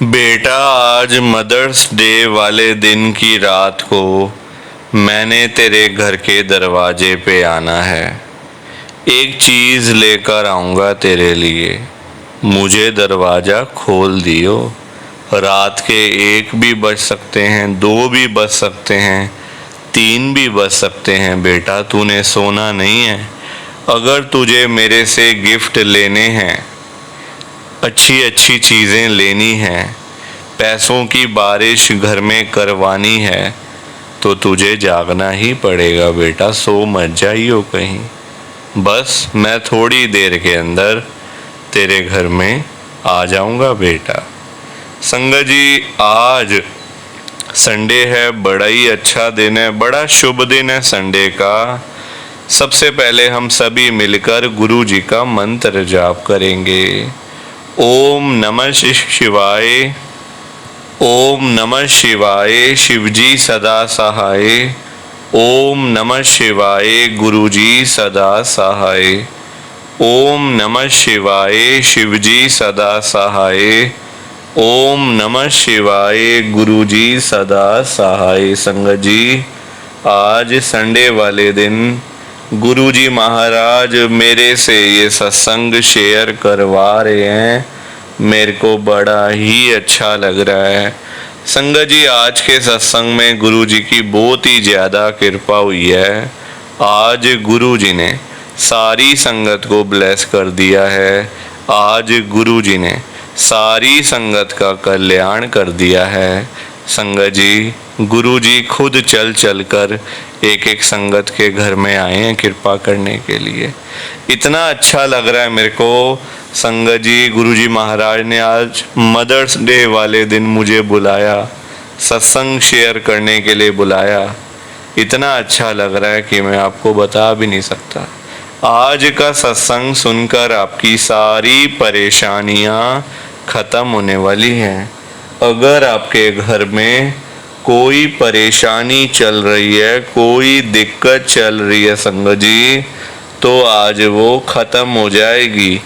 बेटा, आज mother's day वाले दिन की रात को मैंने तेरे घर के दरवाजे पे आना है। एक चीज़ लेकर आऊँगा तेरे लिए। मुझे दरवाज़ा खोल दियो। रात के 1 भी बज सकते हैं, 2 भी बज सकते हैं, 3 भी बज सकते हैं। बेटा, तूने सोना नहीं है। अगर तुझे मेरे से गिफ्ट लेने हैं, अच्छी अच्छी चीज़ें लेनी हैं, पैसों की बारिश घर में करवानी है, तो तुझे जागना ही पड़ेगा। बेटा, सो मत जाइयो कहीं। बस मैं थोड़ी देर के अंदर तेरे घर में आ जाऊंगा बेटा। संगत जी, आज संडे है, बड़ा ही अच्छा दिन है, बड़ा शुभ दिन है संडे का। सबसे पहले हम सभी मिलकर गुरु जी का मंत्र जाप करेंगे। ओम नमः शिवाय। ओम नमः शिवाय। शिवजी सदा सहाय। ओम नमः शिवाय। गुरुजी सदा सहाय। ओम नमः शिवाय। शिवजी सदा सहाय। ओम नमः शिवाय। गुरुजी सदा सहाय। संगत जी, आज संडे वाले दिन गुरुजी महाराज मेरे से ये सत्संग शेयर करवा रहे हैं। मेरे को बड़ा ही अच्छा लग रहा है। संगत जी, आज के सत्संग में गुरुजी की बहुत ही ज़्यादा कृपा हुई है। आज गुरुजी ने सारी संगत को ब्लेस कर दिया है। आज गुरुजी ने सारी संगत का कल्याण कर दिया है। संगत जी, गुरुजी खुद चल चल कर एक एक संगत के घर में आए हैं कृपा करने के लिए। इतना अच्छा लग रहा है मेरे को। संगत जी, गुरुजी महाराज ने आज मदर्स डे वाले दिन मुझे बुलाया, सत्संग शेयर करने के लिए बुलाया। इतना अच्छा लग रहा है कि मैं आपको बता भी नहीं सकता। आज का सत्संग सुनकर आपकी सारी परेशानियां खत्म होने वाली हैं। अगर आपके घर में कोई परेशानी चल रही है, कोई दिक्कत चल रही है संगत जी, तो आज वो खत्म हो जाएगी।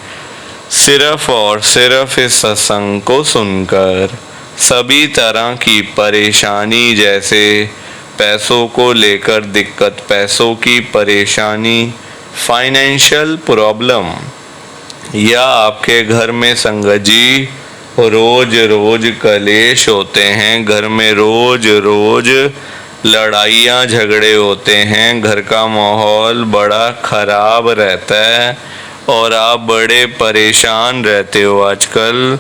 सिर्फ और सिर्फ इस सत्संग को सुनकर सभी तरह की परेशानी, जैसे पैसों को लेकर दिक्कत, पैसों की परेशानी, फाइनेंशियल प्रॉब्लम, या आपके घर में संगत जी रोज रोज कलेश होते हैं, घर में रोज रोज लड़ाइयाँ झगड़े होते हैं, घर का माहौल बड़ा खराब रहता है और आप बड़े परेशान रहते हो आजकल,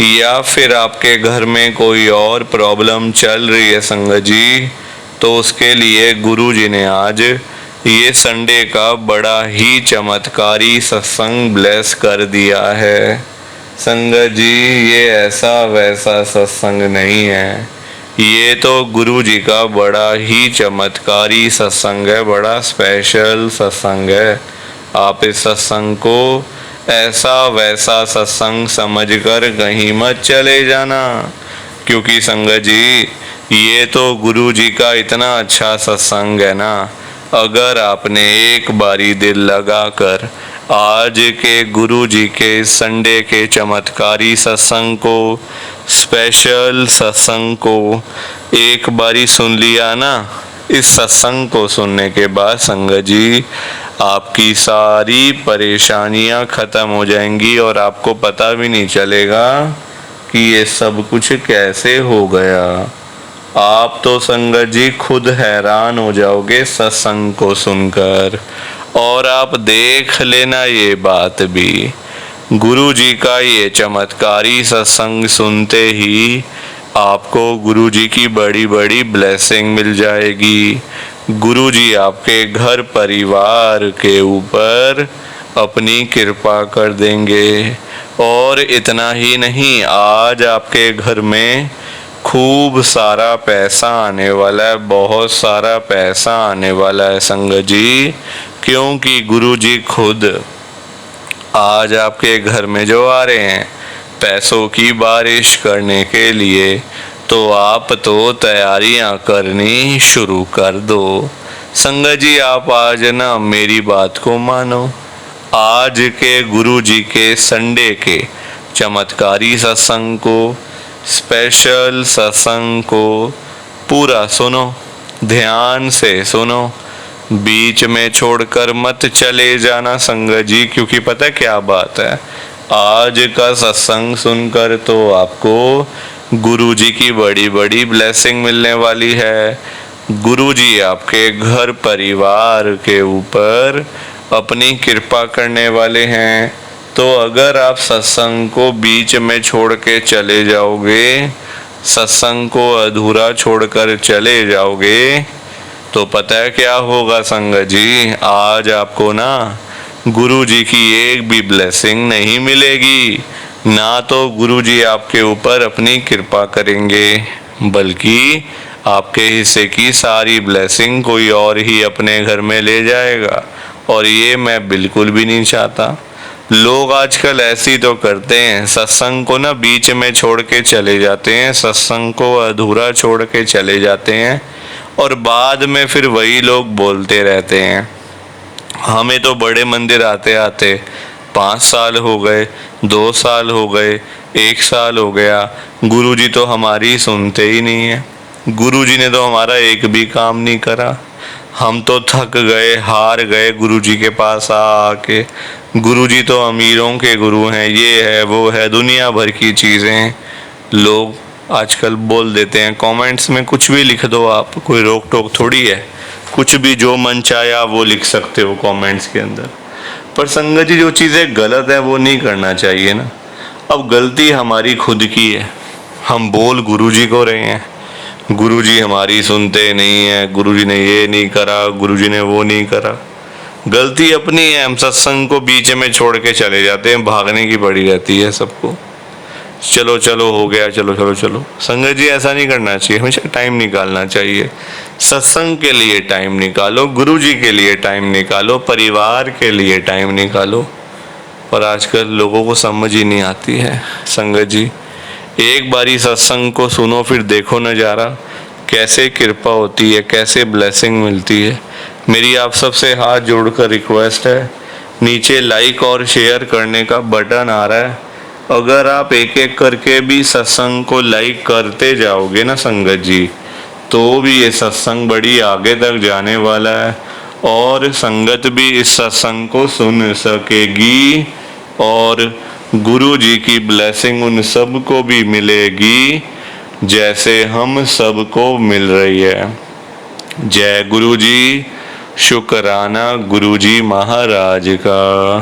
या फिर आपके घर में कोई और प्रॉब्लम चल रही है संगत जी, तो उसके लिए गुरु जी ने आज ये संडे का बड़ा ही चमत्कारी सत्संग ब्लेस कर दिया है। संगत जी, ये ऐसा वैसा सत्संग नहीं है, ये तो गुरु जी का बड़ा ही चमत्कारी सत्संग है, बड़ा स्पेशल सत्संग है। आप इस सत्संग को ऐसा वैसा सत्संग समझकर कहीं मत चले जाना, क्योंकि संगत जी ये तो गुरु जी का इतना अच्छा सत्संग है ना। अगर आपने एक बारी दिल लगाकर आज के गुरु जी के संडे के चमत्कारी सत्संग को, स्पेशल सत्संग को एक बारी सुन लिया ना, इस सत्संग को सुनने के बाद संगत जी आपकी सारी परेशानियां खत्म हो जाएंगी और आपको पता भी नहीं चलेगा कि ये सब कुछ कैसे हो गया। आप तो संगत जी खुद हैरान हो जाओगे सत्संग को सुनकर। और आप देख लेना ये बात भी, गुरु जी का ये चमत्कारी सत्संग सुनते ही आपको गुरु जी की बड़ी बड़ी ब्लेसिंग मिल जाएगी। गुरु जी आपके घर परिवार के ऊपर अपनी कृपा कर देंगे। और इतना ही नहीं, आज आपके घर में खूब सारा पैसा आने वाला है, बहुत सारा पैसा आने वाला है संगत जी, क्योंकि गुरु जी खुद आज आपके घर में जो आ रहे हैं पैसों की बारिश करने के लिए, तो आप तो तैयारियां करनी शुरू कर दो। संगत जी, आप आज ना मेरी बात को मानो। आज के गुरु जी के संडे के चमत्कारी सत्संग को स्पेशल सत्संग को पूरा सुनो, ध्यान से सुनो, बीच में छोड़कर मत चले जाना संगत जी। क्योंकि पता क्या बात है, आज का सत्संग सुनकर तो आपको गुरु जी की बड़ी बड़ी ब्लेसिंग मिलने वाली है। गुरु जी आपके घर परिवार के ऊपर अपनी कृपा करने वाले हैं। तो अगर आप सत्संग को बीच में छोड़ के चले जाओगे, सत्संग को अधूरा छोड़कर चले जाओगे, तो पता है क्या होगा संगत जी, आज आपको ना गुरु जी की एक भी ब्लेसिंग नहीं मिलेगी। ना तो गुरु जी आपके ऊपर अपनी कृपा करेंगे, बल्कि आपके हिस्से की सारी ब्लेसिंग कोई और ही अपने घर में ले जाएगा। और ये मैं बिल्कुल भी नहीं चाहता। लोग आजकल ऐसी तो करते हैं, सत्संग को ना बीच में छोड़ के चले जाते हैं, सत्संग को अधूरा छोड़ के चले जाते हैं, और बाद में फिर वही लोग बोलते रहते हैं, हमें तो बड़े मंदिर आते आते 5 साल हो गए, 2 साल हो गए, 1 साल हो गया, गुरुजी तो हमारी सुनते ही नहीं है। गुरुजी ने तो हमारा एक भी काम नहीं करा। हम तो थक गए, हार गए गुरुजी के पास आके। गुरुजी तो अमीरों के गुरु हैं, ये है वो है, दुनिया भर की चीज़ें लोग आजकल बोल देते हैं। कमेंट्स में कुछ भी लिख दो आप, कोई रोक टोक थोड़ी है, कुछ भी जो मन चाहे वो लिख सकते हो कमेंट्स के अंदर। पर संगत जी जो चीज़ें गलत है वो नहीं करना चाहिए ना। अब गलती हमारी खुद की है, हम बोल गुरुजी को रहे हैं, गुरुजी हमारी सुनते नहीं है, गुरुजी ने ये नहीं करा, गुरुजी ने वो नहीं करा। गलती अपनी है, हम सत्संग को बीच में छोड़ के चले जाते हैं, भागने की पड़ी रहती है सबको। चलो चलो हो गया, चलो चलो चलो। संगत जी ऐसा नहीं करना चाहिए, हमेशा टाइम निकालना चाहिए। सत्संग के लिए टाइम निकालो, गुरु जी के लिए टाइम निकालो, परिवार के लिए टाइम निकालो। पर आजकल लोगों को समझ ही नहीं आती है संगत जी। एक बारी सत्संग को सुनो, फिर देखो नज़ारा, कैसे कृपा होती है, कैसे ब्लेसिंग मिलती है। मेरी आप सबसे हाथ जोड़कर रिक्वेस्ट है, नीचे लाइक और शेयर करने का बटन आ रहा है, अगर आप एक एक करके भी सत्संग को लाइक करते जाओगे ना संगत जी, तो भी ये सत्संग बड़ी आगे तक जाने वाला है, और संगत भी इस सत्संग को सुन सकेगी, और गुरु जी की ब्लेसिंग उन सब को भी मिलेगी जैसे हम सबको मिल रही है। जय गुरु जी, शुक्राना गुरु जी महाराज का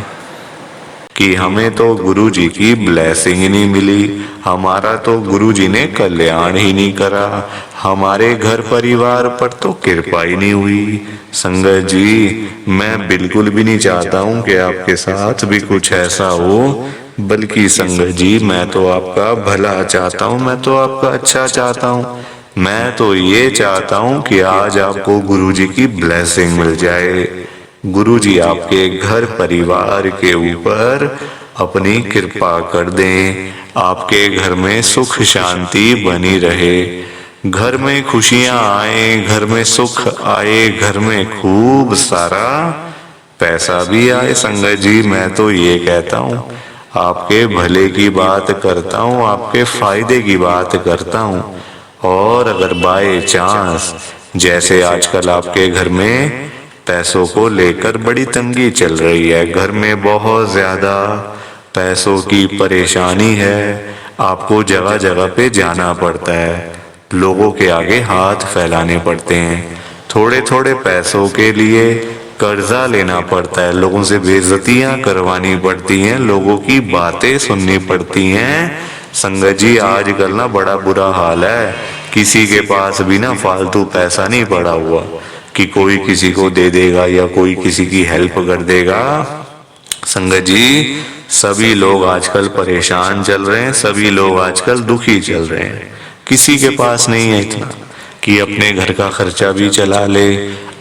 कि हमें तो गुरु जी की ब्लेसिंग ही नहीं मिली, हमारा तो गुरु जी ने कल्याण ही नहीं करा, हमारे घर परिवार पर तो कृपा ही नहीं हुई। संगत जी मैं बिल्कुल भी नहीं चाहता हूँ कि आपके साथ भी कुछ ऐसा हो, बल्कि संगत जी मैं तो आपका भला चाहता हूँ, मैं तो आपका अच्छा चाहता हूँ। मैं तो ये चाहता हूँ कि आज आपको गुरु जी की ब्लेसिंग मिल जाए, गुरु जी आपके घर परिवार के ऊपर अपनी कृपा कर दें, आपके घर में सुख शांति बनी रहे, घर में खुशियां आए, घर में सुख आए, घर में खूब सारा पैसा भी आए। संगत जी मैं तो ये कहता हूँ, आपके भले की बात करता हूँ, आपके फायदे की बात करता हूँ। और अगर बाय चांस जैसे आजकल आपके घर में पैसों को लेकर बड़ी तंगी चल रही है, घर में बहुत ज्यादा पैसों की परेशानी है, आपको जगह जगह पे जाना पड़ता है, लोगों के आगे हाथ फैलाने पड़ते हैं, थोड़े थोड़े पैसों के लिए कर्जा लेना पड़ता है, लोगों से बेइज्जतियां करवानी पड़ती हैं, लोगों की बातें सुननी पड़ती हैं। संगत जी आजकल ना बड़ा बुरा हाल है, किसी के पास भी ना फालतू पैसा नहीं पड़ा हुआ कि कोई किसी को दे देगा या कोई किसी की हेल्प कर देगा। संगत जी सभी लोग आजकल परेशान चल रहे हैं, सभी लोग आजकल दुखी चल रहे हैं, किसी के पास नहीं है इतना कि अपने घर का खर्चा भी चला ले,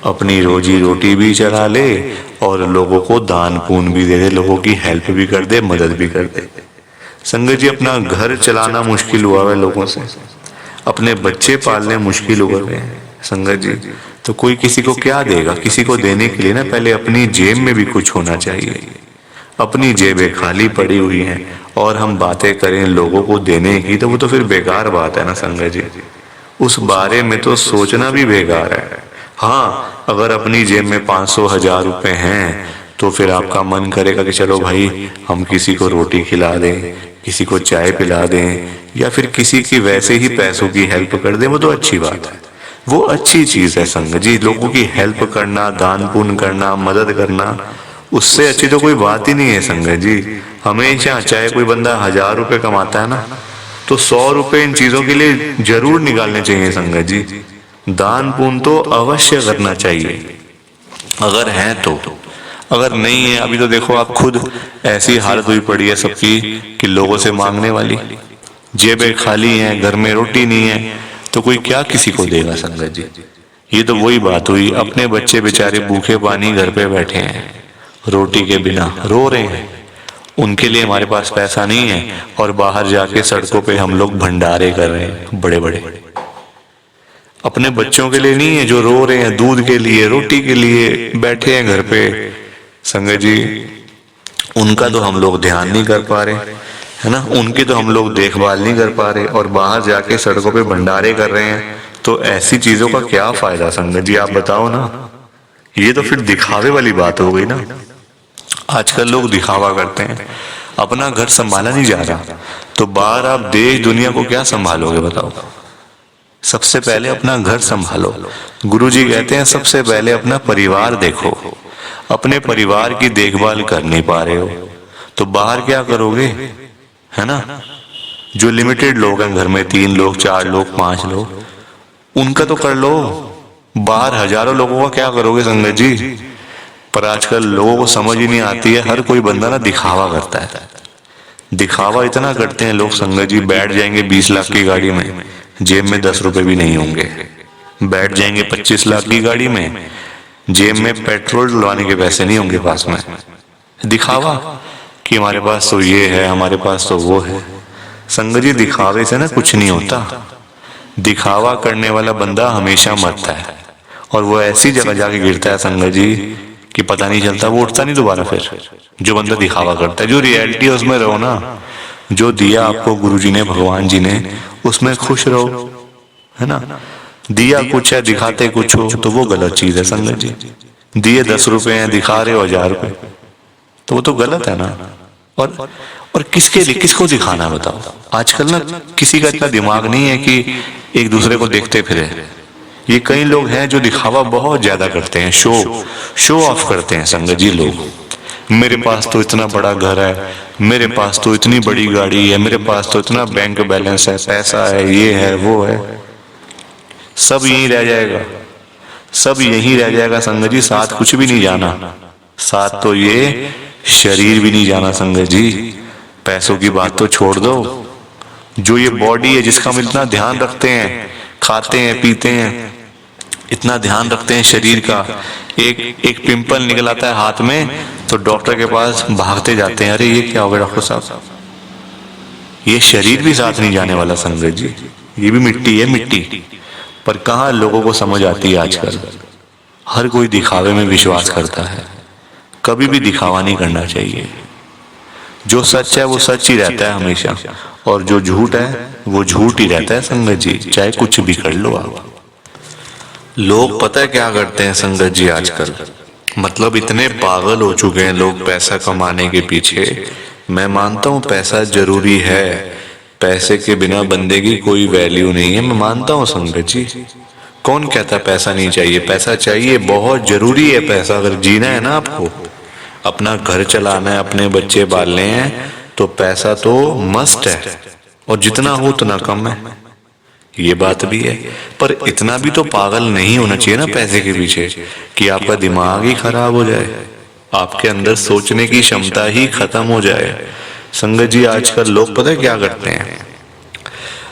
अपनी रोजी रोटी भी चला ले, और लोगों को दान पुण्य भी दे दे, लोगों की हेल्प भी कर दे, मदद भी कर दे। संगत जी अपना घर चलाना मुश्किल हुआ है लोगों से, अपने बच्चे पालने मुश्किल हो गए हैं संगत जी, तो कोई किसी को क्या देगा? किसी को देने के लिए ना पहले अपनी जेब में भी कुछ होना चाहिए, अपनी जेबें खाली पड़ी हुई हैं और हम बातें करें लोगों को देने की, तो वो तो फिर बेकार बात है ना संगत जी। उस बारे में तो सोचना भी बेकार है। हाँ, अगर अपनी जेब में 500-1000 रुपए हैं तो फिर आपका मन करेगा कि चलो भाई हम किसी को रोटी खिला दें, किसी को चाय पिला दें, या फिर किसी की वैसे ही पैसों की हेल्प कर दें, वो तो अच्छी बात है, वो अच्छी चीज है संगत जी। लोगों की हेल्प करना, दान पुण्य करना, मदद करना, उससे अच्छी तो कोई बात ही नहीं है संगत जी। हमेशा चाहे कोई बंदा 1000 रुपए कमाता है ना, तो 100 रुपए इन चीजों के लिए जरूर निकालने चाहिए संगत जी। दान पुण्य तो अवश्य करना चाहिए अगर है तो। अगर नहीं है, अभी तो देखो आप खुद, ऐसी हालत हुई पड़ी है सबकी कि लोगों से मांगने वाली, जेबें खाली हैं, घर में रोटी नहीं है, तो कोई क्या किसी को देगा संगत जी। ये तो वही बात हुई, अपने बच्चे बेचारे भूखे पानी घर पे बैठे हैं, रोटी के बिना रो रहे हैं, उनके लिए हमारे पास पैसा नहीं है, और बाहर जाके सड़कों पे हम लोग भंडारे कर रहे हैं बड़े बड़े। अपने बच्चों के लिए नहीं है जो रो रहे हैं, दूध के लिए, रोटी के लिए बैठे हैं घर पे संगत जी, उनका तो हम लोग ध्यान नहीं कर पा रहे, है ना, उनकी तो हम लोग देखभाल नहीं कर पा रहे, और बाहर जाके सड़कों पे भंडारे कर रहे हैं। तो ऐसी चीजों का क्या फायदा संगत जी, आप बताओ ना। ये तो फिर दिखावे वाली बात हो गई ना। आजकल लोग दिखावा करते हैं, अपना घर संभाला नहीं जा रहा, तो बाहर आप देश दुनिया को क्या संभालोगे बताओ। सबसे पहले अपना घर संभालो। गुरुजी कहते हैं सबसे पहले अपना परिवार देखो। अपने परिवार की देखभाल कर नहीं पा रहे हो तो बाहर क्या करोगे, है ना। जो लिमिटेड लोग हैं घर में, 3 लोग, 4 लोग, 5 लोग, उनका तो कर लो। बाहर हजारों लोगों का क्या करोगे संगत जी। पर आजकल लोगों को समझ ही नहीं आती है, हर कोई बंदा ना दिखावा करता है। दिखावा इतना करते हैं लोग संगत जी, बैठ जाएंगे 20 लाख की गाड़ी में, जेब में 10 रुपए भी नहीं होंगे। बैठ जाएंगे 25 लाख की गाड़ी में, जेब में पेट्रोल डलवाने के पैसे नहीं होंगे पास में। दिखावा कि हमारे पास तो ये है, हमारे पास तो वो है। संगत जी दिखावे से ना कुछ नहीं होता। दिखावा करने वाला बंदा हमेशा मरता है, और वो ऐसी जगह जाके गिरता है संगत जी कि पता नहीं चलता, वो उठता नहीं दोबारा फिर। जो बंदा दिखावा करता है, जो रियलिटी है उसमें रहो ना। जो दिया आपको गुरुजी ने, भगवान जी ने, उसमें खुश रहो, है ना। दिया कुछ है, दिखाते कुछ हो, तो वो गलत चीज है संगत जी। दिए 10 रुपए हैं, दिखा रहे हो 1000 रुपए, तो वो तो गलत है ना। और किसके लिए, किसको दिखाना है बताओ। आजकल ना किसी का इतना दिमाग नहीं है कि एक दूसरे को देखते फिरे। ये कई लोग हैं जो दिखावा बहुत ज्यादा करते हैं, शो ऑफ करते हैं संगत जी लोग। मेरे पास तो इतना बड़ा घर है, मेरे पास तो इतनी बड़ी गाड़ी है, मेरे पास तो इतना बैंक बैलेंस है, पैसा है, ये है वो है। सब यहीं रह जाएगा, सब यहीं रह जाएगा संगत जी। साथ कुछ भी नहीं जाना, साथ तो ये शरीर भी नहीं जाना संगत जी। पैसों की बात तो छोड़ दो, जो ये बॉडी है जिसका हम इतना ध्यान रखते हैं, खाते हैं पीते हैं, इतना ध्यान रखते हैं शरीर का, एक पिंपल निकल आता है हाथ में तो डॉक्टर के पास भागते जाते हैं, अरे ये क्या हो गया डॉक्टर साहब। ये शरीर भी साथ नहीं जाने वाला संगत जी, ये भी मिट्टी है, मिट्टी। पर कहाँ लोगों को समझ आती है आजकल। हर कोई दिखावे में विश्वास करता है, कभी भी दिखावा नहीं करना चाहिए। जो सच है वो सच ही रहता है हमेशा, और जो झूठ है वो झूठ ही रहता है संगत जी, चाहे कुछ भी कर लो आप। लोग पता है क्या करते हैं संगत जी आजकल, मतलब इतने पागल हो चुके हैं लोग पैसा कमाने के पीछे। मैं मानता हूँ पैसा जरूरी है, पैसे के बिना बंदे की कोई वैल्यू नहीं है, मैं मानता हूँ संगत जी। कौन कहता पैसा नहीं चाहिए, पैसा चाहिए, बहुत जरूरी है पैसा। अगर जीना है ना आपको, अपना घर चलाना है, अपने बच्चे पालने हैं, तो पैसा तो मस्ट है, और जितना हो उतना कम है, ये बात भी है। पर इतना भी तो पागल नहीं होना चाहिए ना पैसे के पीछे कि आपका दिमाग ही खराब हो जाए, आपके अंदर सोचने की क्षमता ही खत्म हो जाए। संगत जी आजकल लोग पता है क्या करते हैं,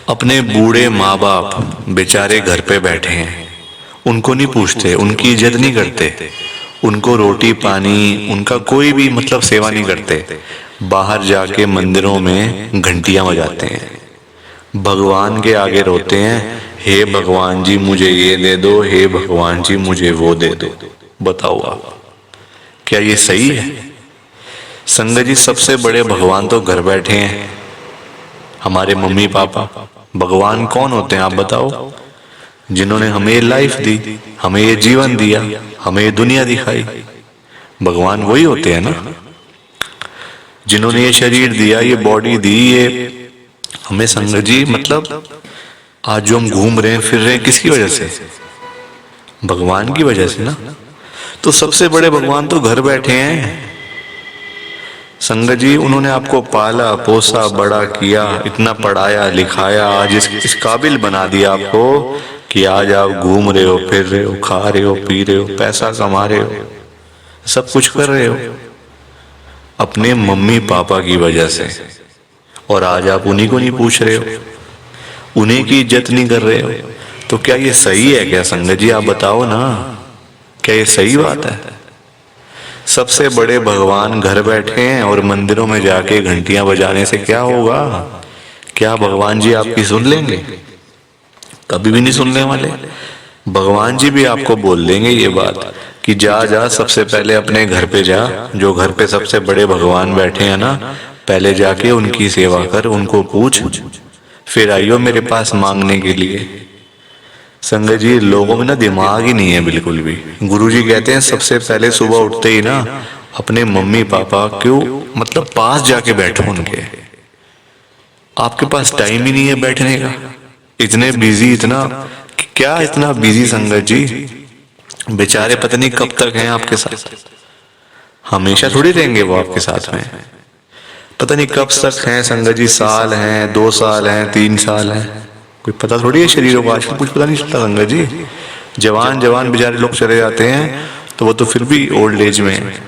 अपने बूढ़े माँ बाप बेचारे घर पे बैठे हैं, उनको नहीं पूछते, उनकी इज्जत नहीं करते, उनको रोटी पानी, उनका कोई भी मतलब सेवा नहीं करते। बाहर जाके मंदिरों में घंटियां बजाते हैं, भगवान के आगे रोते हैं, हे भगवान जी मुझे ये दे दो, हे भगवान जी मुझे वो दे दो। बताओ आप, क्या ये सही है? संगत जी, सबसे बड़े भगवान तो घर बैठे हैं, हमारे मम्मी पापा। भगवान कौन होते हैं आप बताओ? जिन्होंने हमें ये लाइफ दी, हमें ये जीवन दिया, हमें ये दुनिया दिखाई। भगवान वही होते हैं ना, जिन्होंने ये शरीर दिया, ये बॉडी दी, ये हमें। संगत जी मतलब आज जो हम घूम रहे हैं फिर रहे हैं किसकी वजह से? भगवान की वजह से ना। तो सबसे बड़े भगवान तो घर बैठे हैं। संगत जी, उन्होंने आपको पाला पोसा बड़ा किया, इतना पढ़ाया लिखाया, आज इस काबिल बना दिया आपको कि आज आप घूम रहे हो, फिर रहे हो, खा रहे हो, पी रहे हो, पैसा कमा रहे हो, सब कुछ कर रहे हो अपने मम्मी पापा की वजह से। और आज आप उन्हीं को नहीं पूछ रहे हो, उन्हीं की इज्जत नहीं कर रहे हो। तो क्या ये सही है क्या संगत जी? आप बताओ ना, क्या ये सही बात है? सबसे बड़े भगवान घर बैठे हैं और मंदिरों में जाके घंटियां बजाने से क्या होगा? क्या भगवान जी आपकी सुन लेंगे? कभी भी नहीं सुनने वाले। भगवान जी भी आपको बोल देंगे ये बात कि जा जा, सबसे पहले अपने घर पे जा, जो घर पे सबसे बड़े भगवान बैठे हैं ना, पहले जाके उनकी सेवा कर, उनको पूछ, फिर आइयो मेरे पास मांगने के लिए। संगत जी, लोगों में ना दिमाग ही नहीं है बिल्कुल भी। गुरुजी कहते हैं सबसे पहले सुबह उठते ही ना अपने मम्मी पापा क्यों मतलब पास जाके बैठो उनके। आपके पास टाइम ही नहीं है बैठने का, इतने बिजी, इतना क्या इतना बिजी संगत जी, बेचारे पता नहीं कब तक हैं आपके साथ। हमेशा थोड़ी रहेंगे वो आपके साथ में, पता नहीं कब तक हैं संगत जी। साल हैं, 2 साल हैं, 3 साल हैं, कोई पता थोड़ी है शरीरों का। आजकल कुछ पता नहीं चलता संगत जी। जवान जवान बेचारे लोग चले जाते हैं तो वो तो फिर भी ओल्ड एज में,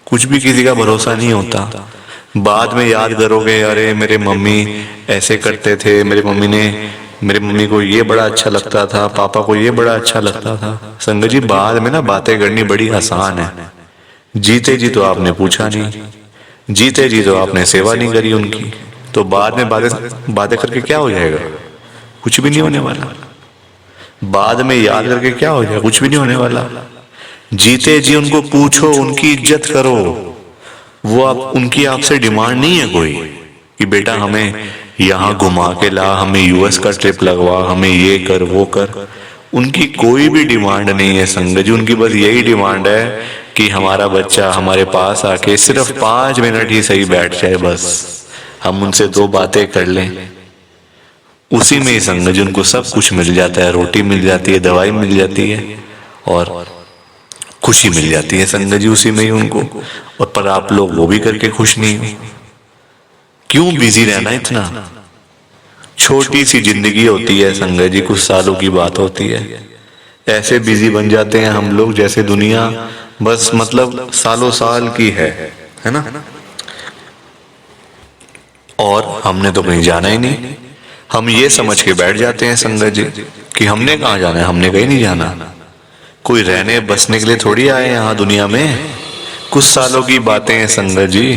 कुछ भी किसी का भरोसा नहीं होता। बाद में याद करोगे, अरे मेरे मम्मी ऐसे करते थे, मेरे मम्मी को ये बड़ा अच्छा लगता था, पापा को ये बड़ा अच्छा लगता था। संगत जी, बाद में ना बातें करनी बड़ी आसान है, जीते जी तो आपने पूछा नहीं, जीते जी तो आपने सेवा नहीं करी उनकी, तो बाद में बातें करके क्या हो जाएगा? कुछ भी नहीं होने वाला। बाद में याद करके क्या हो जाएगा? कुछ भी नहीं होने वाला। जीते जी उनको पूछो, उनकी इज्जत करो। वो आप उनकी आपसे डिमांड नहीं है कोई कि बेटा हमें यहाँ घुमा के ला, हमें यूएस का ट्रिप लगवा, हमें ये कर वो कर। उनकी कोई भी डिमांड नहीं है संगत जी। उनकी बस यही डिमांड है कि हमारा बच्चा हमारे पास आके सिर्फ 5 मिनट ही सही बैठ जाए, बस हम उनसे 2 बातें कर लें। उसी में ही संगत जी उनको सब कुछ मिल जाता है, रोटी मिल जाती है, दवाई मिल जाती है और खुशी मिल जाती है संगत जी उसी में ही उनको। और पर आप लोग वो भी करके खुश नहीं हो। क्यों बिजी रहना इतना? छोटी सी जिंदगी होती है संगत जी, कुछ सालों की बात होती है। ऐसे बिजी बन जाते हैं हम लोग जैसे दुनिया बस मतलब सालों साल की है ना। और हमने तो कहीं जाना ही नहीं। हम ये समझ के बैठ जाते हैं संगत जी कि हमने कहाँ जाना है, हमने कहीं नहीं जाना। कोई रहने बसने के लिए थोड़ी आए यहाँ दुनिया में। कुछ सालों की बातें हैं संगत जी,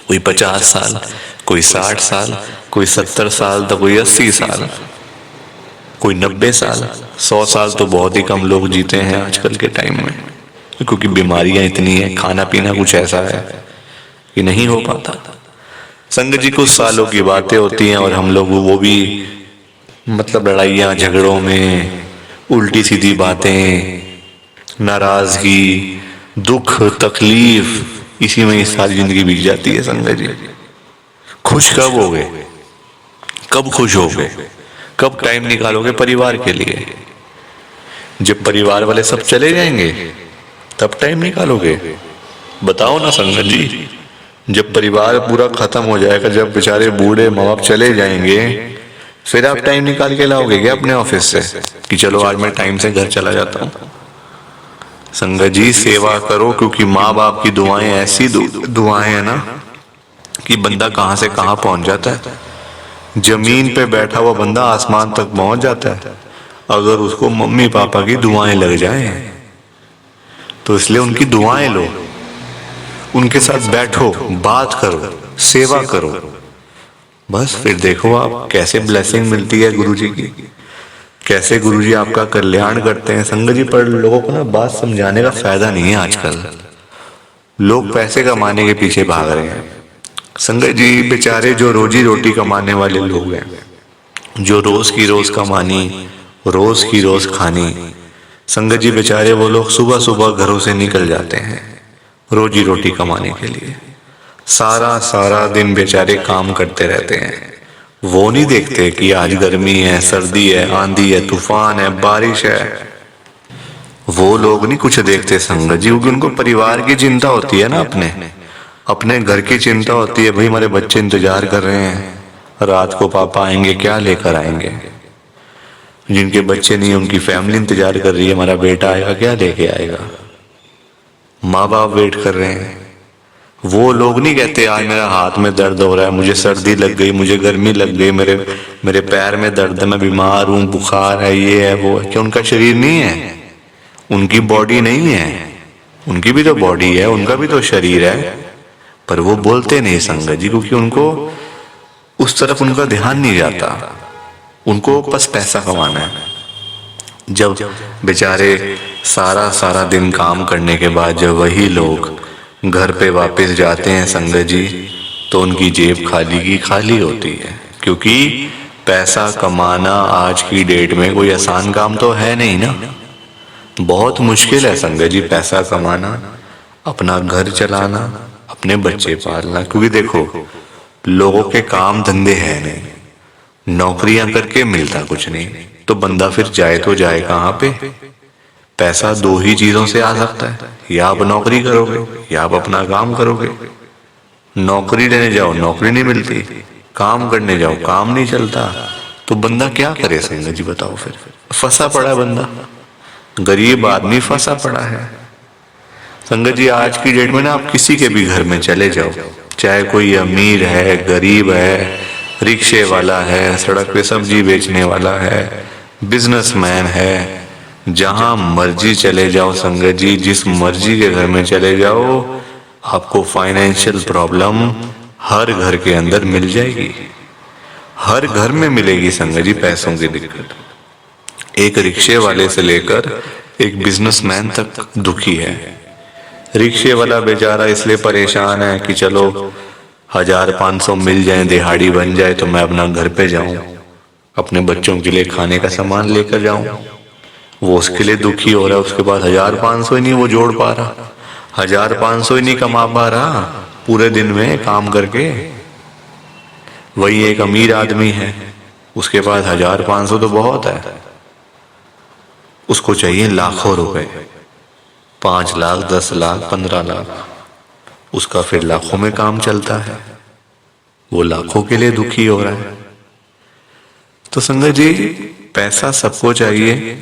कोई 50 साल, कोई 60 साल, कोई 70 साल, तो कोई 80 साल, कोई 90 साल। 100 साल तो बहुत ही कम लोग जीते हैं आजकल के टाइम में, क्योंकि बीमारियां इतनी हैं, खाना पीना कुछ ऐसा है कि नहीं हो पाता। संगत जी, कुछ सालों की बातें होती हैं और हम लोग वो भी मतलब लड़ाइयाँ झगड़ों में, उल्टी सीधी बातें, नाराजगी, दुख तकलीफ, इसी में ही सारी जिंदगी बीत जाती है संगत जी। खुश कब होगे? कब खुश होगे? कब टाइम निकालोगे परिवार के लिए? जब परिवार वाले सब चले जाएंगे तब टाइम निकालोगे? बताओ ना संगत जी। जब परिवार पूरा खत्म हो जाएगा, जब बेचारे बूढ़े माँ बाप चले जाएंगे, फिर आप टाइम निकाल के लाओगे क्या अपने ऑफिस से कि चलो आज मैं टाइम से घर चला जाता हूँ? संगत जी, सेवा करो, क्योंकि माँ बाप की दुआएं ऐसी दुआएं है ना कि बंदा कहाँ से कहाँ पहुंच जाता है। जमीन पे बैठा हुआ बंदा आसमान तक पहुंच जाता है अगर उसको मम्मी पापा की दुआएं लग जाएं। तो इसलिए उनकी दुआएं लो, उनके साथ बैठो, बात करो, सेवा करो, बस फिर देखो आप कैसे ब्लेसिंग मिलती है गुरुजी की, कैसे गुरुजी आपका कल्याण करते हैं। संगत जी, पर लोगों को ना बात समझाने का फायदा नहीं है आजकल। लोग पैसे कमाने के पीछे भाग रहे हैं। संगत जी बेचारे जो रोजी रोटी कमाने वाले लोग हैं, जो रोज की रोज कमानी, रोज की रोज खानी, संगत जी बेचारे वो लोग सुबह सुबह घरों से निकल जाते हैं रोजी रोटी कमाने के लिए। सारा सारा दिन बेचारे काम करते रहते हैं। वो नहीं देखते कि आज गर्मी है, सर्दी है, आंधी है, तूफान है, बारिश है। वो लोग नहीं कुछ देखते संगत जी, क्योंकि उनको परिवार की चिंता होती है ना, अपने घर की चिंता होती है। भाई हमारे बच्चे इंतजार कर रहे हैं, रात को पापा आएंगे, क्या लेकर आएंगे। जिनके बच्चे नहीं, उनकी फैमिली इंतजार कर रही है, हमारा बेटा आएगा, क्या लेके आएगा। माँ बाप वेट कर रहे हैं। वो लोग नहीं कहते आज मेरा हाथ में दर्द हो रहा है, मुझे सर्दी लग गई, मुझे गर्मी लग गई, मेरे पैर में दर्द है, मैं बीमार हूँ, बुखार है, ये है वो है। क्या उनका शरीर नहीं है? उनकी बॉडी नहीं है? उनकी भी तो बॉडी है, उनका भी तो शरीर है, पर वो बोलते नहीं संगत जी, क्योंकि उनको उस तरफ उनका ध्यान नहीं जाता। उनको बस पैसा कमाना है। जब बेचारे सारा सारा दिन काम करने के बाद जब वही लोग घर पे वापस जाते हैं संगत जी, तो उनकी जेब खाली की खाली होती है। क्योंकि पैसा कमाना आज की डेट में कोई आसान काम तो है नहीं ना, बहुत मुश्किल है संगत जी पैसा कमाना, अपना घर चलाना, अपने बच्चे पालना। क्योंकि देखो लोगों के काम धंधे है नहीं, नौकरियां करके मिलता कुछ नहीं, तो बंदा फिर जाए तो जाए कहाँ पे। पैसा दो ही चीजों से आ सकता है, या आप नौकरी करोगे या आप अपना काम करोगे। नौकरी लेने जाओ नौकरी नहीं मिलती, काम करने जाओ काम नहीं चलता, तो बंदा क्या करे संगत जी बताओ। फिर फंसा पड़ा है बंदा, गरीब आदमी फंसा पड़ा है संगत जी। आज की डेट में ना आप किसी के भी घर में चले जाओ, चाहे कोई अमीर है, गरीब है, रिक्शे वाला है, सड़क पे सब्जी बेचने वाला है, बिजनेसमैन है, जहां मर्जी चले जाओ संगत जी, जिस मर्जी के घर में चले जाओ, आपको फाइनेंशियल प्रॉब्लम हर घर के अंदर मिल जाएगी। हर घर में मिलेगी संगत जी पैसों की दिक्कत। एक रिक्शे वाले से लेकर एक बिजनेसमैन तक दुखी है। रिक्शे वाला बेचारा इसलिए परेशान है कि चलो 1000-500 मिल जाए, दिहाड़ी बन जाए, तो मैं अपना घर पे जाऊं, अपने बच्चों के लिए खाने का सामान लेकर जाऊं। वो उसके लिए दुखी हो रहा है। उसके बाद 1000-500 ही नहीं वो जोड़ पा रहा, 1000-500 ही नहीं कमा पा रहा पूरे दिन में काम करके। वही एक अमीर आदमी है, उसके पास 1000-500 तो बहुत है, उसको चाहिए लाखों रुपए, 5 लाख, 10 लाख, 15 लाख, उसका फिर लाखों में काम चलता है, वो लाखों के लिए दुखी हो रहा है। तो संगत जी पैसा सबको चाहिए,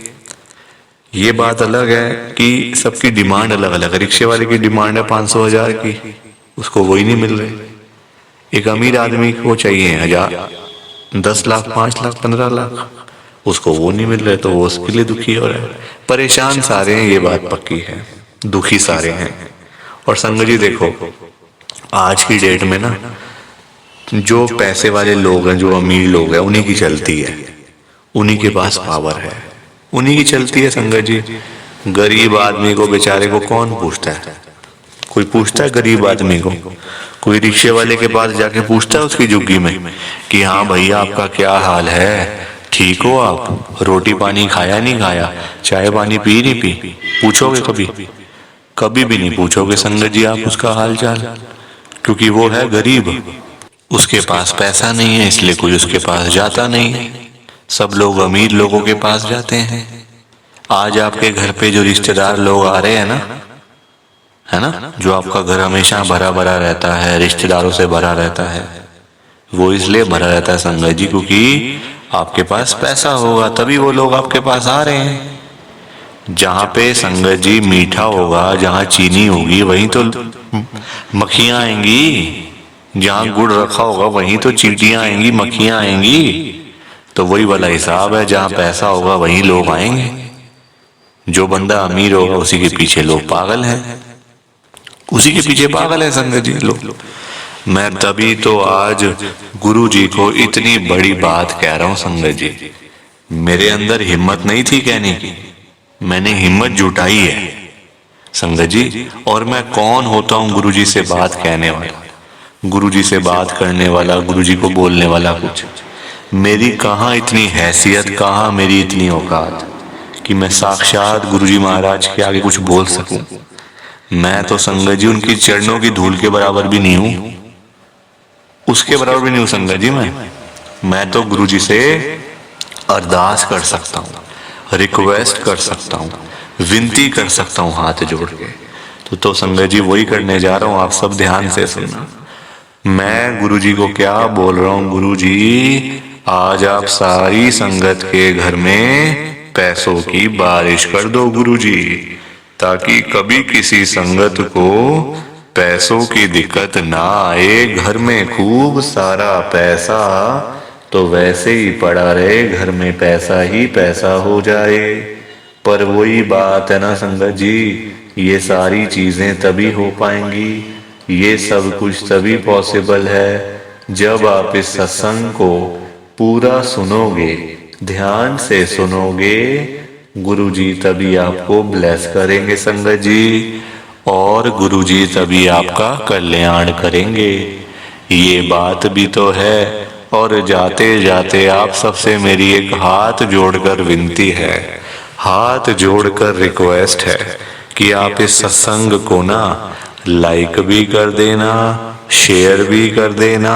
ये बात अलग है कि सबकी डिमांड अलग अलग है। रिक्शे वाले की डिमांड है 500-1000 की, उसको वही नहीं मिल रही। एक अमीर आदमी को चाहिए 10 लाख, 5 लाख, 15 लाख, उसको वो नहीं मिल रहे, तो वो उसके लिए दुखी हो रहा है। परेशान सारे हैं, ये बात पक्की है, दुखी सारे हैं। और संगत जी देखो आज की डेट में ना जो पैसे वाले लोग हैं, जो अमीर लोग हैं, उन्हीं की चलती है, उन्हीं के पास पावर है, उन्हीं की चलती है संगत जी। गरीब आदमी को बेचारे को कौन पूछता है? कोई पूछता है गरीब आदमी को? कोई रिक्शे वाले के पास जाके पूछता है उसकी झुग्गी में कि हाँ भैया आपका क्या हाल है, ठीक हो आप, रोटी पानी खाया नहीं खाया, चाय पानी पी नहीं पी? पूछोगे कभी? कभी भी नहीं पूछोगे संगत जी आप उसका हाल चाल, क्योंकि वो है गरीब, उसके पास पैसा नहीं है, इसलिए कोई उसके पास जाता नहीं है। सब लोग अमीर लोगों के पास जाते हैं। आज आपके घर पे जो रिश्तेदार लोग आ रहे हैं ना, है ना, जो आपका घर हमेशा भरा भरा रहता है, रिश्तेदारों से भरा रहता है, वो इसलिए भरा रहता है संगत जी क्योंकि आपके पास पैसा होगा, तभी वो लोग आपके पास आ रहे हैं। जहाँ पे संगत जी मीठा होगा, जहाँ चीनी होगी, वहीं तो मक्खियां आएंगी। जहाँ गुड़ रखा होगा वहीं तो चींटियां आएंगी, मक्खियां आएंगी। तो वही वाला हिसाब है, जहाँ पैसा होगा वहीं लोग आएंगे। जो बंदा अमीर होगा उसी के पीछे लोग पागल हैं, उसी के पीछे पागल है संगत जी लोग। मैं तभी तो आज गुरु जी को इतनी बड़ी बात कह रहा हूँ संगत जी। मेरे अंदर हिम्मत नहीं थी कहने की, मैंने हिम्मत जुटाई है संगत जी, और मैं कौन होता हूँ गुरुजी से बात कहने वाला, गुरुजी से बात करने वाला, गुरुजी को बोलने वाला कुछ। मेरी कहाँ इतनी हैसियत, कहाँ मेरी इतनी औकात कि मैं साक्षात गुरुजी महाराज के आगे कुछ बोल सकूं। मैं तो संगत जी उनकी चरणों की धूल के बराबर भी नहीं हूं, उसके बराबर भी नहीं हूं संगत जी। मैं तो गुरुजी से अरदास कर सकता हूँ, रिक्वेस्ट कर सकता हूँ, विनती कर सकता हूँ हाथ जोड़ के। तो संगत जी वही करने जा रहा हूँ, आप सब ध्यान से सुनना। मैं गुरुजी को क्या बोल रहा हूँ, गुरुजी आज आप सारी संगत के घर में पैसों की बारिश कर दो गुरुजी, ताकि कभी किसी संगत को पैसों की दिक्कत ना आए। घर में खूब सारा पैसा तो वैसे ही पड़ा रहे, घर में पैसा ही पैसा हो जाए। पर वही बात है ना संगत जी, ये सारी चीजें तभी हो पाएंगी, ये सब कुछ तभी पॉसिबल है जब आप इस सत्संग को पूरा सुनोगे, ध्यान से सुनोगे। गुरुजी तभी आपको ब्लेस करेंगे संगत जी, और गुरुजी तभी आपका कल्याण करेंगे। ये बात भी तो है। और जाते जाते आप सबसे मेरी एक हाथ जोड़कर विनती है, हाथ जोड़कर रिक्वेस्ट है कि आप इस सत्संग को ना लाइक भी कर देना, शेयर भी कर देना।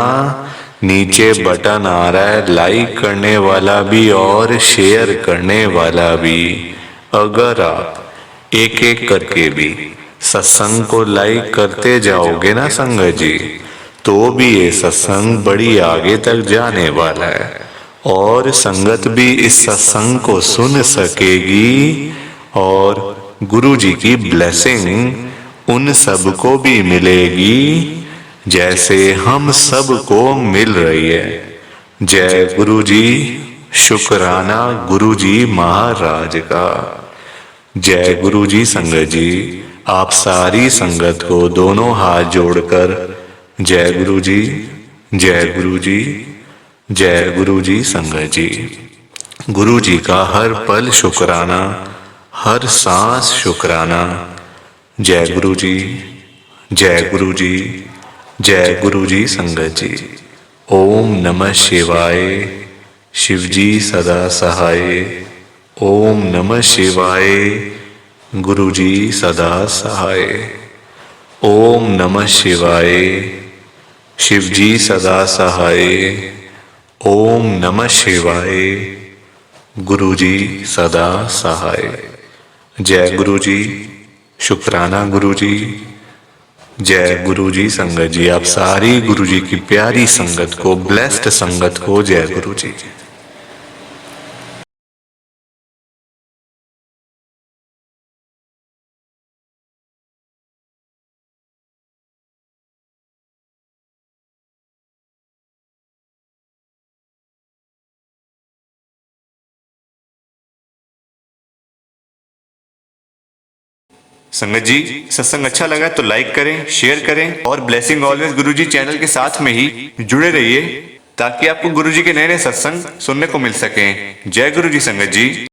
नीचे बटन आ रहा है लाइक करने वाला भी और शेयर करने वाला भी। अगर आप एक एक करके भी सत्संग को लाइक करते जाओगे ना संगत जी, तो भी ये सत्संग बड़ी आगे तक जाने वाला है, और संगत भी इस सत्संग को सुन सकेगी, और गुरुजी की ब्लेसिंग उन सब को भी मिलेगी जैसे हम सब को मिल रही है। जय गुरुजी, शुक्राना गुरुजी महाराज का। जय गुरुजी संगत जी, आप सारी संगत को दोनों हाथ जोड़कर जय गुरुजी, जय गुरुजी, जय गुरुजी संगत जी। गुरुजी का हर पल शुक्राना, हर सांस शुक्राना। जय गुरुजी, जय गुरुजी, जय गुरुजी संगत जी। ओम नमः शिवाय, शिवजी सदा सहाय। ओम नमः शिवाय, गुरुजी सदा सहाय। ओम नमः शिवाय, शिवजी सदा सहाय। ओम नमः शिवाय, गुरुजी सदा सहाय। जय गुरुजी, शुक्राना गुरुजी, जय गुरुजी संगत जी। आप सारी गुरुजी की प्यारी संगत को, ब्लेस्ड संगत को जय गुरुजी। संगत जी सत्संग अच्छा लगा तो लाइक करें, शेयर करें, और ब्लेसिंग ऑलवेज गुरुजी चैनल के साथ में ही जुड़े रहिए, ताकि आपको गुरुजी के नए नए सत्संग सुनने को मिल सकें। जय गुरुजी संगत जी।